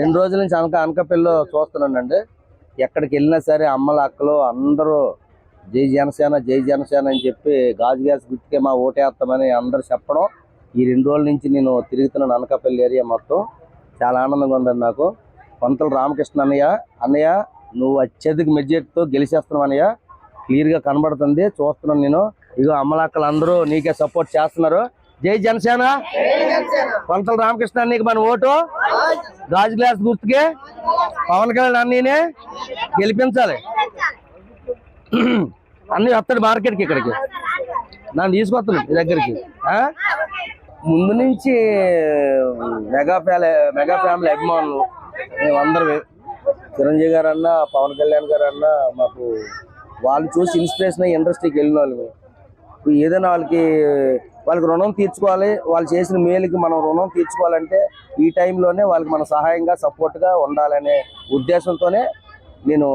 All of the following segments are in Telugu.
2 రోజుల నుంచి అనకాపల్లిలో చూస్తున్నానండి. ఎక్కడికి వెళ్ళినా సరే అమ్మలు అక్కలు అందరూ జై జనసేన జై జనసేన అని చెప్పి గాజు గ్యాస్ గుర్తుకే మా ఓటేస్తామని అందరూ చెప్పడం. ఈ 2 రోజుల నుంచి నేను తిరుగుతున్నాను అనకాపల్లి ఏరియా మొత్తం. చాలా ఆనందంగా ఉందండి నాకు. కొంతల రామకృష్ణ అన్నయ్య నువ్వు అత్యధిక మెజారిటీతో గెలిచేస్తున్నావు అన్నయ్య. క్లియర్గా కనబడుతుంది, చూస్తున్నాను నేను. ఇగో అమ్మలక్కలు అందరూ నీకే సపోర్ట్ చేస్తున్నారు. జై జనసేన. కొంతల రామకృష్ణ అన్నయ్యకి మన ఓటు గాజు గ్లాస్ గుర్తుకే పవన్ కళ్యాణ్ అన్నయ్యనే గెలిపించాలి. అన్నీ వస్తాడు మార్కెట్కి, ఇక్కడికి నన్ను తీసుకొస్తున్నాడు మీ దగ్గరికి. ముందు నుంచి మెగా ఫ్యామిలీ అభిమానులు మేమందరూ. చిరంజీవి గారు అన్నా, పవన్ కళ్యాణ్ గారు అన్నా మాకు వాళ్ళు చూసి ఇన్స్పిరేషన్ అయ్యి ఇండస్ట్రీకి వెళ్ళిన వాళ్ళు. ఏదైనా వాళ్ళకి రుణం తీర్చుకోవాలి, వాళ్ళు చేసిన మేలుకి మనం రుణం తీర్చుకోవాలంటే ఈ టైంలోనే వాళ్ళకి మన సహాయంగా సపోర్ట్గా ఉండాలనే ఉద్దేశంతోనే నేను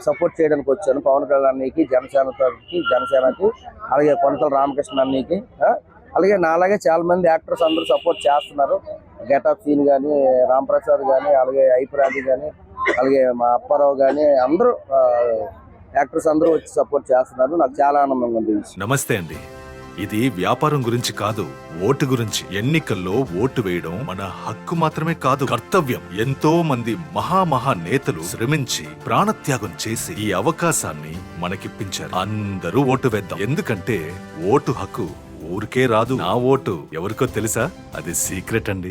సపోర్ట్ చేయడానికి వచ్చాను. పవన్ కళ్యాణ్ అన్నయ్యకి, జనసేనకి, అలాగే కొంతల రామకృష్ణ అన్నయ్యకి, అలాగే నాలాగే చాలా మంది యాక్టర్స్ అందరూ సపోర్ట్ చేస్తున్నారు. గెటప్ సీన్ కానీ, రాంప్రసాద్ కానీ, అలాగే ఐపురాజు కానీ, అలాగే మా అప్పారావు కానీ అందరూ యాక్టర్స్ అందరూ వచ్చి సపోర్ట్ చేస్తున్నారు. నాకు చాలా ఆనందంగా ఉంది. నమస్తే అండి. ఇది వ్యాపారం గురించి కాదు, ఓటు గురించి. ఎన్నికల్లో ఓటు వేయడం మన హక్కు మాత్రమే కాదు, కర్తవ్యం. ఎంతో మంది మహా నేతలు శ్రమించి ప్రాణత్యాగం చేసి ఈ అవకాశాన్ని మనకిప్పించారు. అందరూ ఓటు వేద్దాం. ఎందుకంటే ఓటు హక్కు ఊరికే రాదు. నా ఓటు ఎవరికో తెలుసా? అది సీక్రెట్ అండి.